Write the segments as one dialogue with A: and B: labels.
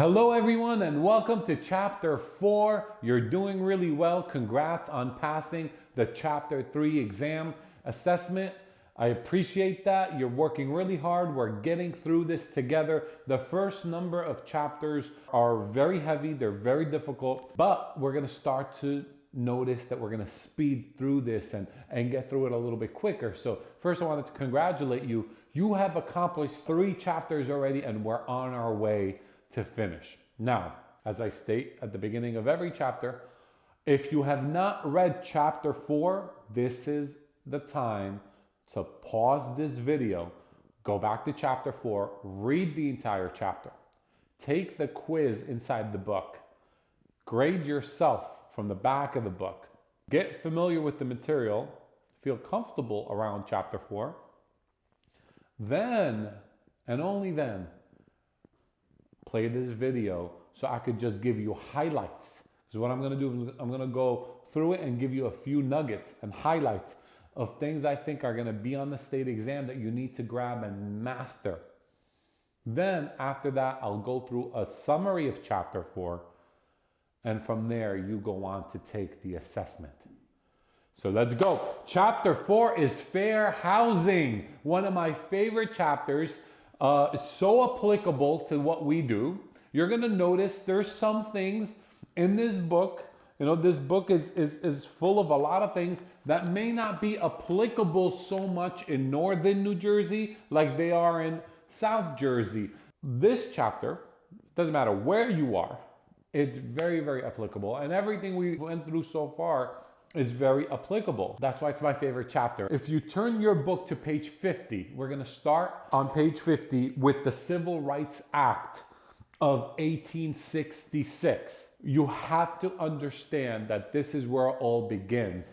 A: Hello everyone and welcome to chapter 4. You're doing really well. Congrats on passing the chapter 3 exam assessment. I appreciate that. You're working really hard. We're getting through this together. The first number of chapters are very heavy. They're very difficult, but we're going to start to notice that we're going to speed through this and get through it a little bit quicker. So first I wanted to congratulate you. You have accomplished 3 chapters already and we're on our way to finish. Now, as I state at the beginning of every chapter, if you have not read chapter 4, this is the time to pause this video, go back to chapter 4, read the entire chapter, take the quiz inside the book, grade yourself from the back of the book, get familiar with the material, feel comfortable around chapter 4, then, and only then, play this video so I could just give you highlights. Because what I'm going to do is I'm going to go through it and give you a few nuggets and highlights of things I think are going to be on the state exam that you need to grab and master. Then after that, I'll go through a summary of chapter 4. And from there, you go on to take the assessment. So let's go. Chapter 4 is fair housing. One of my favorite chapters. It's so applicable to what we do. You're going to notice there's some things in this book. You know, this book is full of a lot of things that may not be applicable so much in northern New Jersey like they are in South Jersey. This chapter, doesn't matter where you are, it's very, very applicable. And everything we went through so far is very applicable. That's why it's my favorite chapter. If you turn your book to page 50, we're going to start on page 50 with the Civil Rights Act of 1866. You have to understand that this is where it all begins.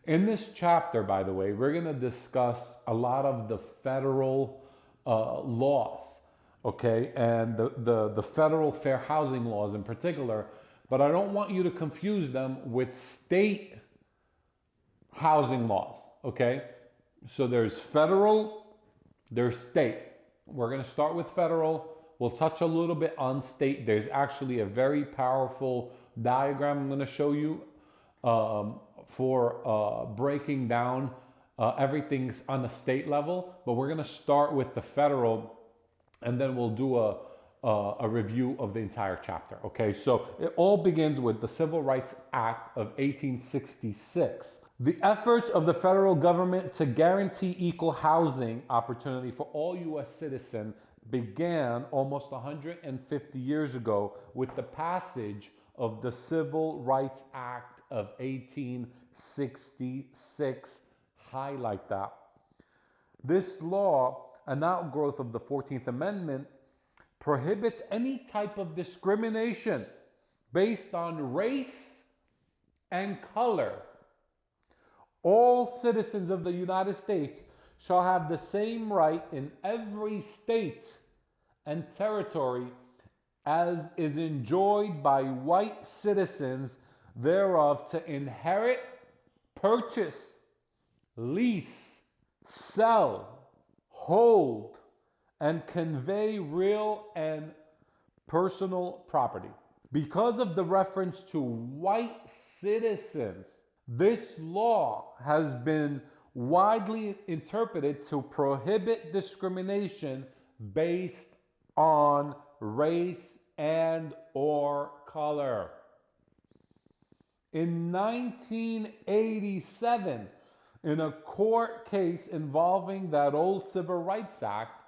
A: In this chapter, by the way, we're going to discuss a lot of the federal laws, okay, and the federal fair housing laws in particular, but I don't want you to confuse them with state housing laws, okay? So there's federal, there's state. We're going to start with federal. We'll touch a little bit on state. There's actually a very powerful diagram I'm going to show you for breaking down everything's on the state level, but we're going to start with the federal and then we'll do a review of the entire chapter, okay? So it all begins with the Civil Rights Act of 1866. The efforts of the federal government to guarantee equal housing opportunity for all U.S. citizens began almost 150 years ago with the passage of the Civil Rights Act of 1866. Highlight that. This law, an outgrowth of the 14th Amendment, prohibits any type of discrimination based on race and color. All citizens of the United States shall have the same right in every state and territory as is enjoyed by white citizens thereof to inherit, purchase, lease, sell, hold, and convey real and personal property. Because of the reference to white citizens, this law has been widely interpreted to prohibit discrimination based on race and or color. In 1987, in a court case involving that old Civil Rights Act,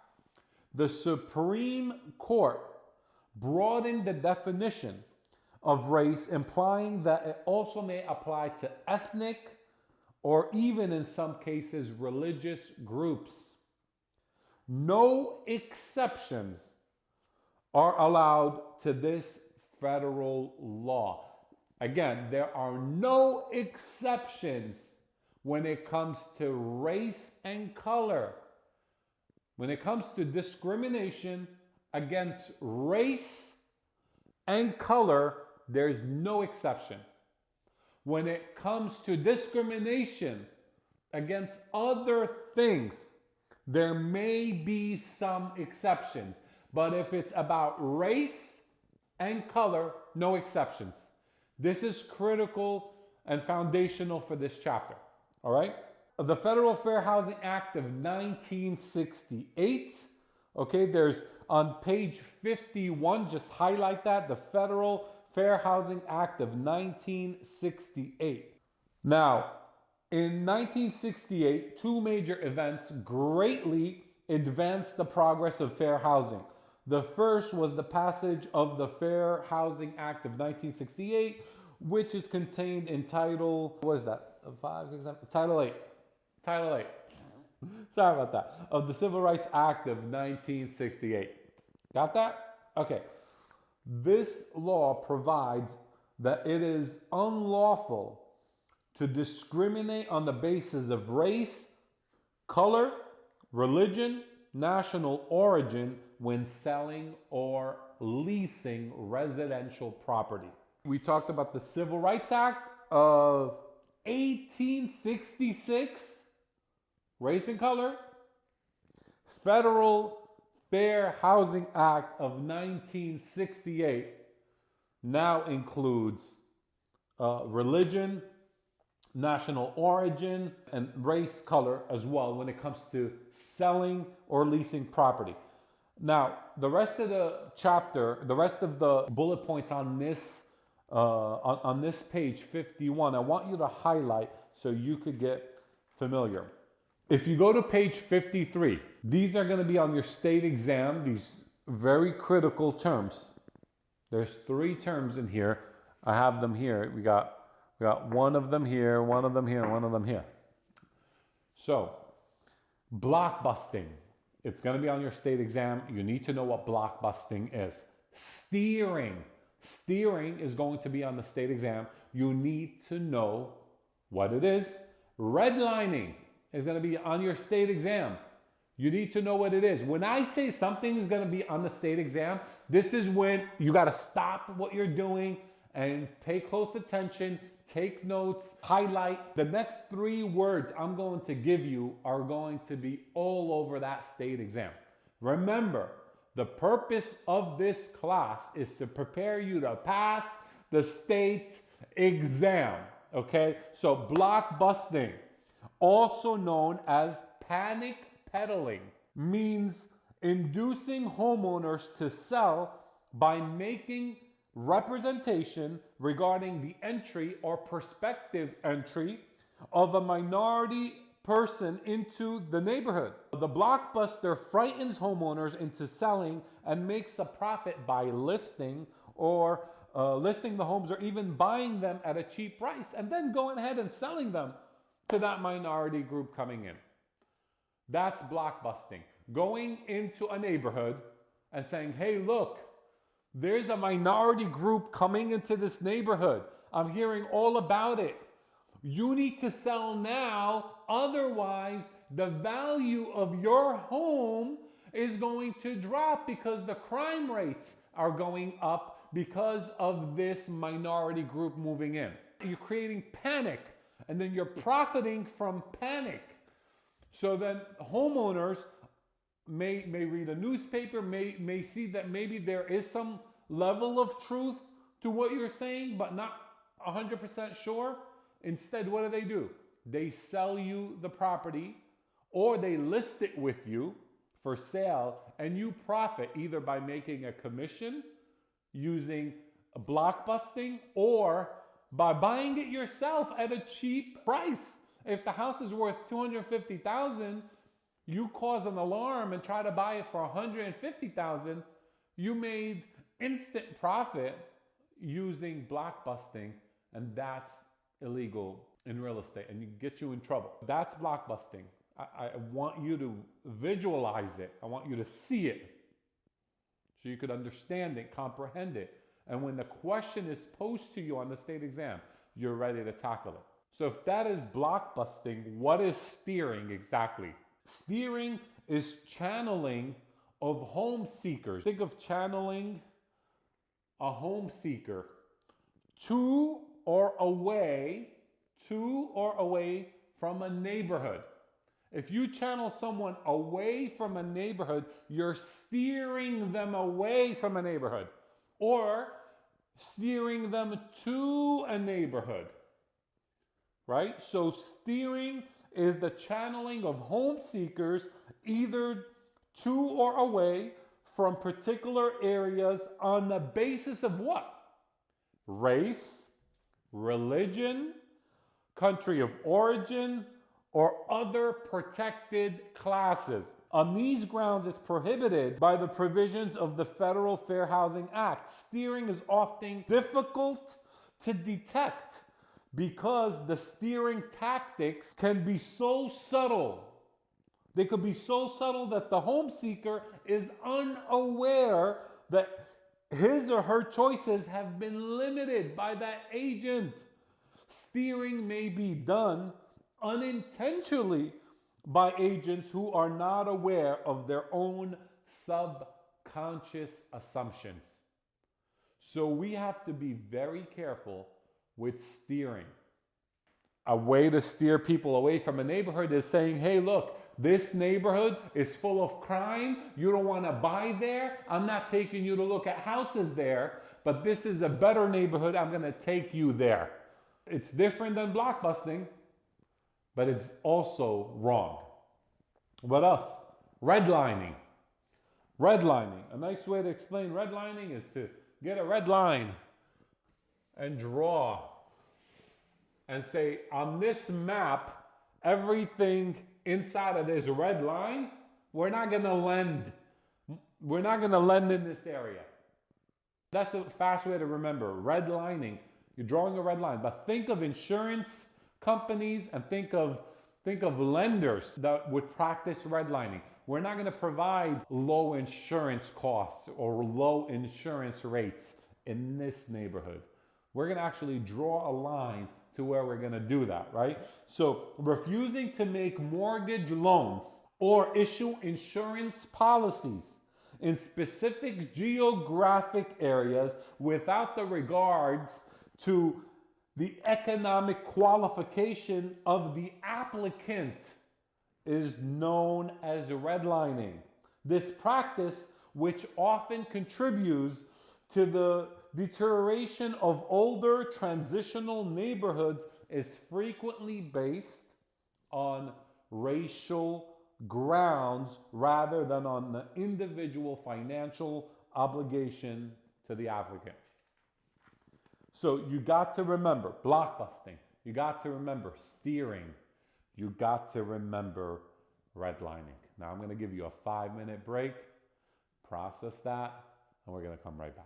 A: the Supreme Court broadened the definition of race, implying that it also may apply to ethnic or even in some cases religious groups. No exceptions are allowed to this federal law. Again, there are no exceptions when it comes to race and color. When it comes to discrimination against race and color, there's no exception. When it comes to discrimination against other things, there may be some exceptions. But if it's about race and color, no exceptions. This is critical and foundational for this chapter, all right? The Federal Fair Housing Act of 1968, okay, there's on page 51, just highlight that, the Federal Fair Housing Act of 1968. Now, in 1968, two major events greatly advanced the progress of fair housing. The first was the passage of the Fair Housing Act of 1968, which is contained in Title, what is that? 5, 6, 7, Title 8. Title 8. Sorry about that. Of the Civil Rights Act of 1968. Got that? Okay. This law provides that it is unlawful to discriminate on the basis of race, color, religion, national origin when selling or leasing residential property. We talked about the Civil Rights Act of 1866, race and color. Federal Fair Housing Act of 1968 now includes religion, national origin, and race, color as well when it comes to selling or leasing property. Now, the rest of the chapter, the rest of the bullet points on this page 51, I want you to highlight so you could get familiar. If you go to page 53, these are going to be on your state exam, these very critical terms. There's 3 terms in here. I have them here. We got one of them here, one of them here, one of them here. So, block busting. It's going to be on your state exam. You need to know what block busting is. Steering. Steering is going to be on the state exam. You need to know what it is. Redlining is going to be on your state exam. You need to know what it is. When I say something is going to be on the state exam, this is when you got to stop what you're doing and pay close attention, take notes, highlight. The next 3 words I'm going to give you are going to be all over that state exam. Remember, the purpose of this class is to prepare you to pass the state exam, okay? So block busting, also known as panic peddling, means inducing homeowners to sell by making representation regarding the entry or prospective entry of a minority person into the neighborhood. The blockbuster frightens homeowners into selling and makes a profit by listing the homes or even buying them at a cheap price and then going ahead and selling them to that minority group coming in. That's blockbusting. Going into a neighborhood and saying, hey, look, there's a minority group coming into this neighborhood. I'm hearing all about it. You need to sell now, otherwise the value of your home is going to drop because the crime rates are going up because of this minority group moving in. You're creating panic, and then you're profiting from panic. So then homeowners may read a newspaper, may see that maybe there is some level of truth to what you're saying, but not 100% sure. Instead, what do? They sell you the property, or they list it with you for sale, and you profit either by making a commission using blockbusting or by buying it yourself at a cheap price. If the house is worth $250,000, you cause an alarm and try to buy it for $150,000, you made instant profit using blockbusting, and that's illegal in real estate and get you in trouble. That's blockbusting. I want you to visualize it. I want you to see it so you could understand it, comprehend it. And when the question is posed to you on the state exam, you're ready to tackle it. So if that is blockbusting, what is steering exactly? Steering is channeling of home seekers. Think of channeling a home seeker to or away from a neighborhood. If you channel someone away from a neighborhood, you're steering them away from a neighborhood. or steering them to a neighborhood, right? So steering is the channeling of home seekers either to or away from particular areas on the basis of what? Race, religion, country of origin, or other protected classes. On these grounds, it's prohibited by the provisions of the Federal Fair Housing Act. Steering is often difficult to detect because the steering tactics can be so subtle. They could be so subtle that the home seeker is unaware that his or her choices have been limited by that agent. Steering may be done unintentionally by agents who are not aware of their own subconscious assumptions. So we have to be very careful with steering. A way to steer people away from a neighborhood is saying, hey, look, this neighborhood is full of crime. You don't want to buy there. I'm not taking you to look at houses there, but this is a better neighborhood. I'm going to take you there. It's different than blockbusting, but it's also wrong. What else? Redlining. Redlining. A nice way to explain redlining is to get a red line and draw and say, on this map, everything inside of this red line, we're not going to lend. We're not going to lend in this area. That's a fast way to remember. Redlining. You're drawing a red line. But think of insurance companies and think of lenders that would practice redlining. We're not going to provide low insurance costs or low insurance rates in this neighborhood. We're going to actually draw a line to where we're going to do that, right? So refusing to make mortgage loans or issue insurance policies in specific geographic areas without the regards to the economic qualification of the applicant is known as redlining. This practice, which often contributes to the deterioration of older transitional neighborhoods, is frequently based on racial grounds rather than on the individual financial obligation to the applicant. So you got to remember blockbusting. You got to remember steering. You got to remember redlining. Now I'm going to give you a 5-minute break. Process that, and we're going to come right back.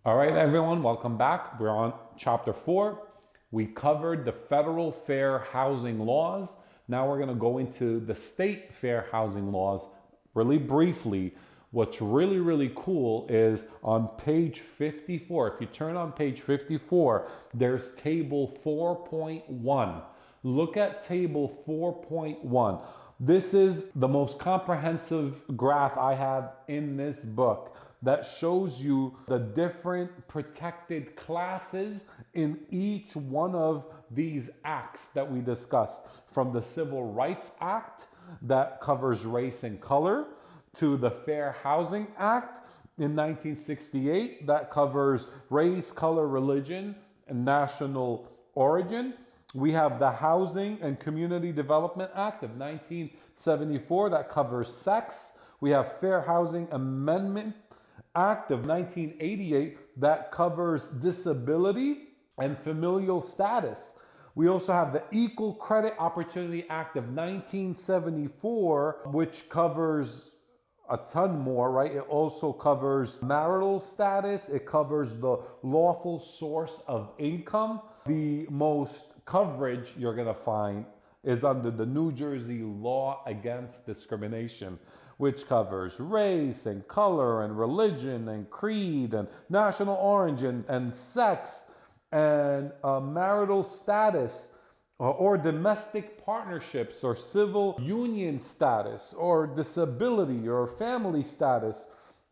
A: All right, everyone, welcome back. We're on chapter 4. We covered the federal fair housing laws. Now we're going to go into the state fair housing laws really briefly. What's really, really cool is on page 54. If you turn on page 54, there's table 4.1. Look at table 4.1. This is the most comprehensive graph I have in this book that shows you the different protected classes in each one of these acts that we discussed, from the Civil Rights Act that covers race and color, to the Fair Housing Act in 1968 that covers race, color, religion, and national origin. We have the Housing and Community Development Act of 1974 that covers sex. We have Fair Housing Amendment Act of 1988 that covers disability and familial status. We also have the Equal Credit Opportunity Act of 1974, which covers a ton more, right? It also covers marital status. It covers the lawful source of income. The most coverage you're going to find is under the New Jersey Law Against Discrimination, which covers race and color and religion and creed and national origin and sex and marital status or domestic partnerships or civil union status or disability or family status,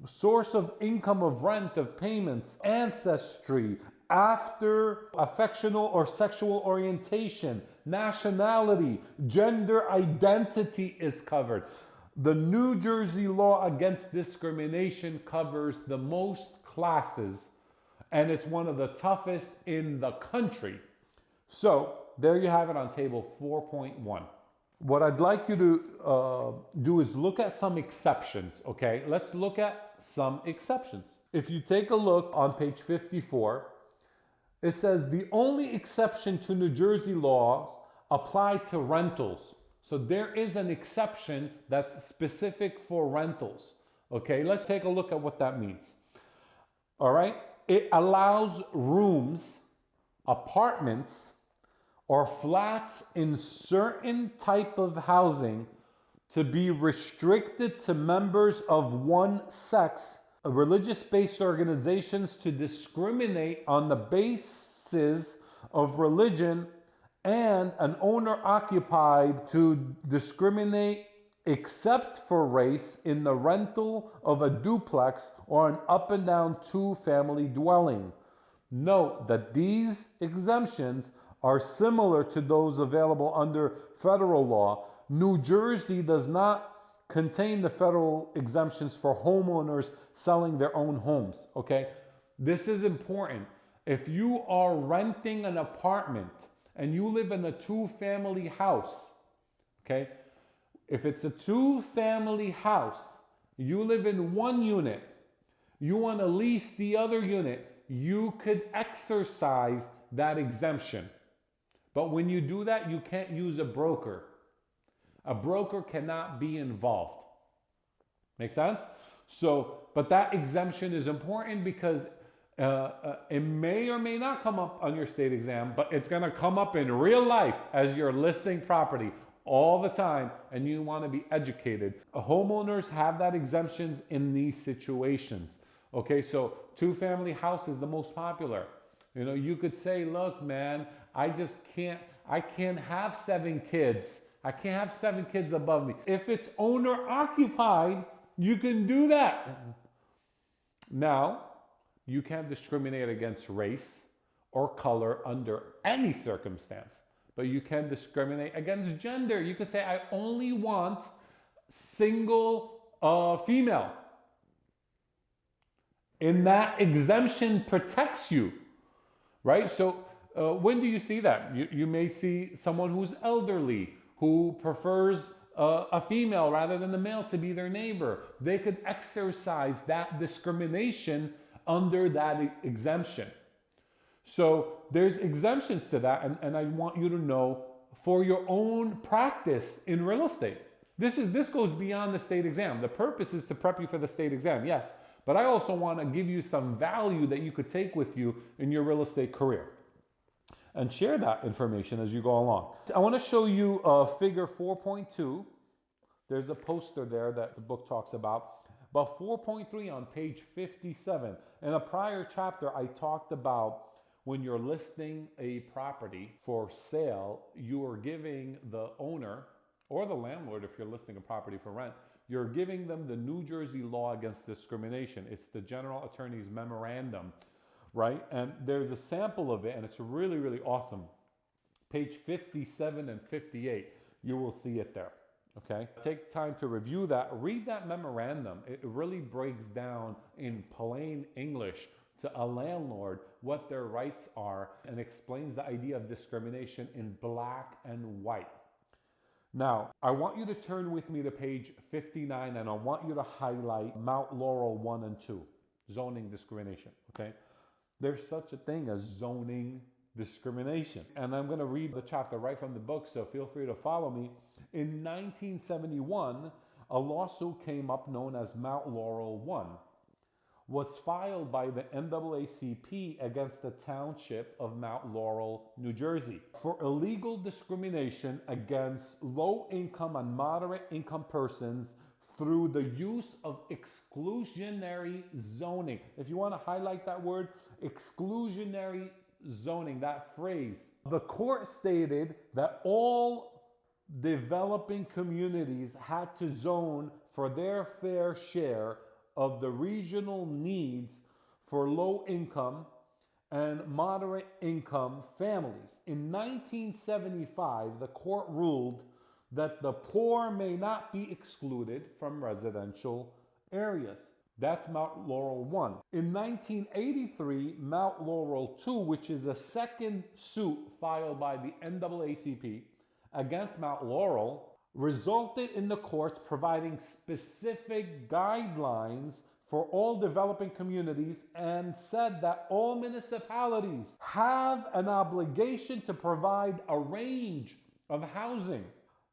A: source of income of rent of payments, ancestry, after affectional or sexual orientation, nationality, gender identity is covered. The New Jersey Law Against Discrimination covers the most classes, and it's one of the toughest in the country. So there you have it on table 4.1. What I'd like you to do is look at some exceptions, okay? Let's look at some exceptions. If you take a look on page 54, it says the only exception to New Jersey laws apply to rentals. So there is an exception that's specific for rentals. Okay, let's take a look at what that means. All right, it allows rooms, apartments, or flats in certain type of housing to be restricted to members of one sex, religious-based organizations to discriminate on the basis of religion, and an owner occupied to discriminate except for race in the rental of a duplex or an up and down two-family dwelling. Note that these exemptions are similar to those available under federal law. New Jersey does not contain the federal exemptions for homeowners selling their own homes, okay? This is important. If you are renting an apartment and you live in a two-family house, okay? If it's a two-family house, you live in one unit, you want to lease the other unit, you could exercise that exemption. But when you do that, you can't use a broker. A broker cannot be involved. Make sense? So, but that exemption is important because it may or may not come up on your state exam, but it's going to come up in real life as you're listing property all the time, and you want to be educated. Homeowners have that exemptions in these situations. Okay, so two-family house is the most popular. You know, you could say, look, man, I can't have 7 kids. I can't have 7 kids above me. If it's owner occupied, you can do that. Now, you can't discriminate against race or color under any circumstance, but you can discriminate against gender. You could say, I only want single female. And that exemption protects you, right? So when do you see that? You may see someone who's elderly, who prefers a female rather than the male to be their neighbor. They could exercise that discrimination under that exemption. So there's exemptions to that, and I want you to know for your own practice in real estate. This goes beyond the state exam. The purpose is to prep you for the state exam, yes, But I also want to give you some value that you could take with you in your real estate career and share that information as you go along. I want to show you figure 4.2. There's a poster there that the book talks about. But 4.3 on page 57. In a prior chapter, I talked about when you're listing a property for sale, you are giving the owner or the landlord, if you're listing a property for rent, you're giving them the New Jersey law against discrimination. It's the General Attorney's Memorandum, right? And there's a sample of it, and it's really, really awesome. Page 57 and 58, you will see it there, okay? Take time to review that. Read that memorandum. It really breaks down in plain English to a landlord what their rights are and explains the idea of discrimination in black and white. Now, I want you to turn with me to page 59, and I want you to highlight Mount Laurel 1 and 2, zoning discrimination, okay? There's such a thing as zoning discrimination. And I'm going to read the chapter right from the book, so feel free to follow me. In 1971, a lawsuit came up known as Mount Laurel 1. Was filed by the NAACP against the township of Mount Laurel, New Jersey, for illegal discrimination against low-income and moderate-income persons through the use of exclusionary zoning. If you want to highlight that word, exclusionary zoning, that phrase. The court stated that all developing communities had to zone for their fair share of the regional needs for low income and moderate income families. In 1975, the court ruled that the poor may not be excluded from residential areas. That's Mount Laurel 1. In 1983, Mount Laurel 2, which is a second suit filed by the NAACP against Mount Laurel, resulted in the courts providing specific guidelines for all developing communities and said that all municipalities have an obligation to provide a range of housing.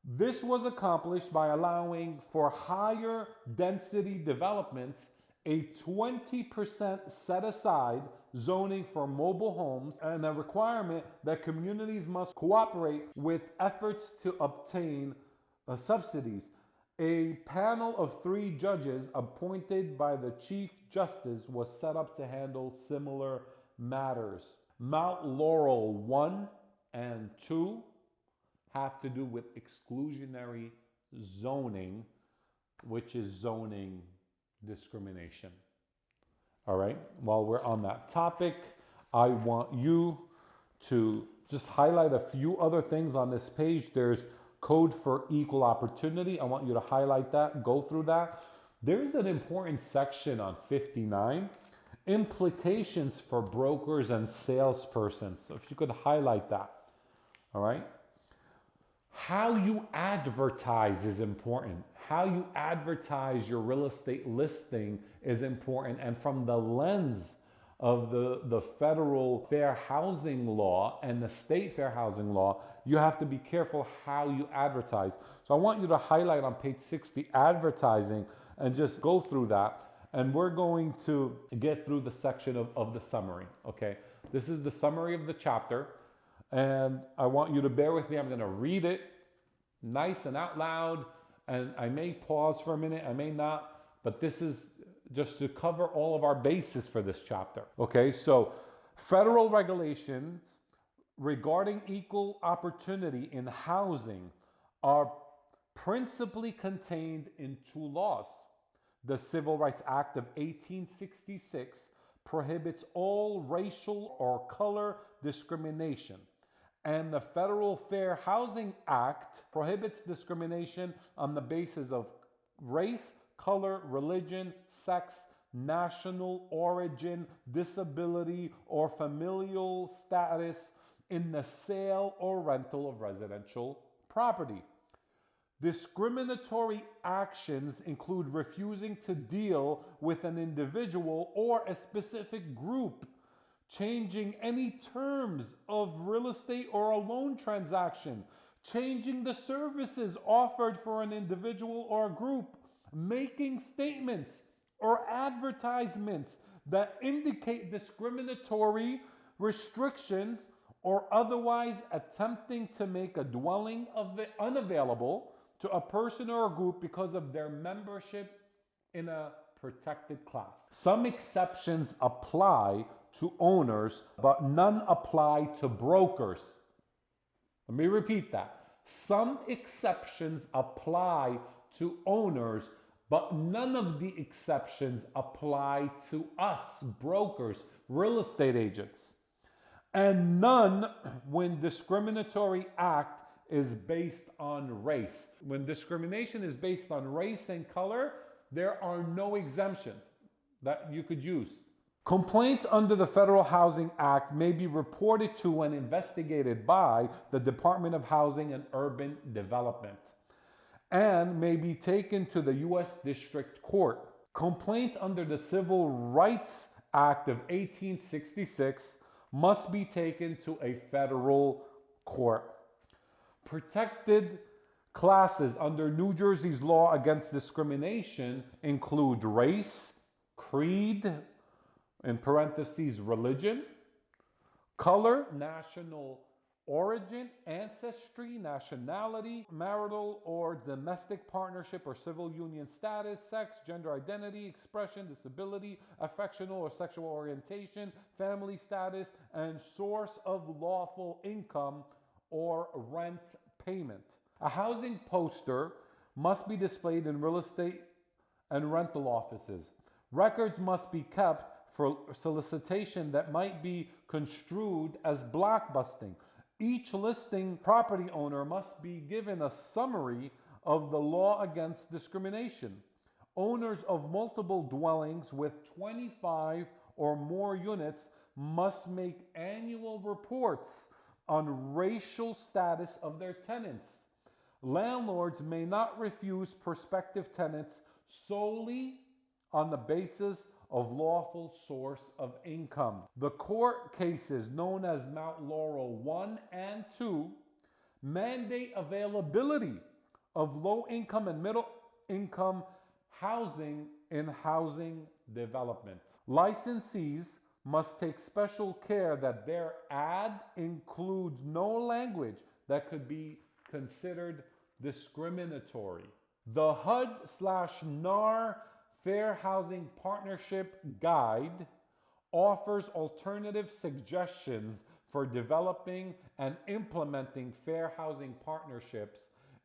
A: This was accomplished by allowing for higher density developments a 20% set aside zoning for mobile homes and a requirement that communities must cooperate with efforts to obtain subsidies. A panel of 3 judges appointed by the Chief Justice was set up to handle similar matters. Mount Laurel 1 and 2 have to do with exclusionary zoning, which is zoning discrimination. All right, while we're on that topic, I want you to just highlight a few other things on this page. There's Code for Equal Opportunity. I want you to highlight that, go through that. There's an important section on 59, implications for brokers and salespersons. So if you could highlight that, all right? How you advertise is important. How you advertise your real estate listing is important. And from the lens of the federal fair housing law and the state fair housing law, you have to be careful how you advertise. So I want you to highlight on page 60 advertising and just go through that. And we're going to get through the section of the summary, okay? This is the summary of the chapter. And I want you to bear with me. I'm going to read it nice and out loud. And I may pause for a minute, I may not, but this is just to cover all of our bases for this chapter. Okay, so federal regulations regarding equal opportunity in housing are principally contained in 2 laws. The Civil Rights Act of 1866 prohibits all racial or color discrimination. And the Federal Fair Housing Act prohibits discrimination on the basis of race, color, religion, sex, national origin, disability, or familial status in the sale or rental of residential property. Discriminatory actions include refusing to deal with an individual or a specific group, changing any terms of real estate or a loan transaction, changing the services offered for an individual or a group, making statements or advertisements that indicate discriminatory restrictions or otherwise attempting to make a dwelling unavailable to a person or a group because of their membership in a protected class. Some exceptions apply to owners, but none apply to brokers. Let me repeat that. Some exceptions apply to owners, but none of the exceptions apply to us, brokers, real estate agents. And none when discriminatory act is based on race. When discrimination is based on race and color, there are no exemptions that you could use. Complaints under the Federal Housing Act may be reported to and investigated by the Department of Housing and Urban Development and may be taken to the U.S. District Court. Complaints under the Civil Rights Act of 1866 must be taken to a federal court. Protected classes under New Jersey's law against discrimination include race, creed, in parentheses, religion, color, national origin, ancestry, nationality, marital or domestic partnership or civil union status, sex, gender identity, expression, disability, affectional or sexual orientation, family status, and source of lawful income or rent payment. A housing poster must be displayed in real estate and rental offices. Records must be kept for solicitation that might be construed as blockbusting. Each listing property owner must be given a summary of the law against discrimination. Owners of multiple dwellings with 25 or more units must make annual reports on racial status of their tenants. Landlords may not refuse prospective tenants solely on the basis of lawful source of income. The court cases known as Mount Laurel 1 and 2 mandate availability of low income and middle income housing in housing development. Licensees must take special care that their ad includes no language that could be considered discriminatory. The HUD/NAR Fair Housing Partnership Guide offers alternative suggestions for developing and implementing fair housing partnerships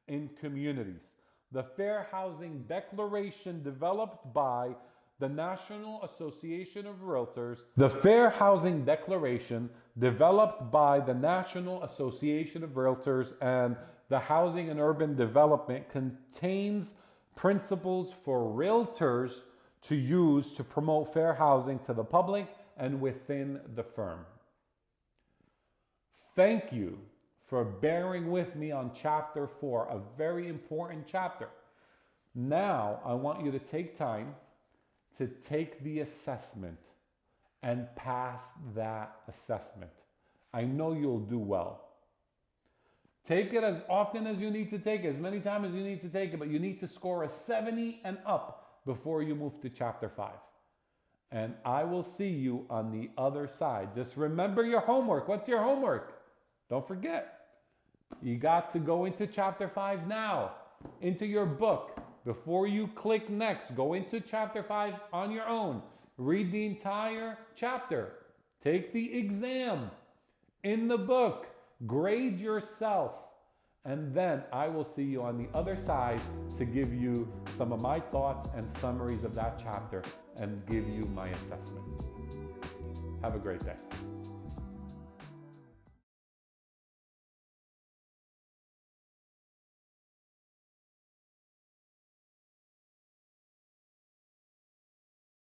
A: in communities. The Fair Housing Declaration developed by the National Association of Realtors. The Fair Housing Declaration developed by the National Association of Realtors and the Housing and Urban Development contains principles for realtors to use to promote fair housing to the public and within the firm. Thank you for bearing with me on chapter 4, a very important chapter. Now, I want you to take time to take the assessment and pass that assessment. I know you'll do well. Take it as often as you need to take it, as many times as you need to take it, but you need to score a 70 and up before you move to chapter 5. And I will see you on the other side. Just remember your homework. What's your homework? Don't forget. You got to go into chapter 5 now, into your book. Before you click next, go into chapter 5 on your own. Read the entire chapter. Take the exam in the book. Grade yourself, and then I will see you on the other side to give you some of my thoughts and summaries of that chapter and give you my assessment. Have a great day.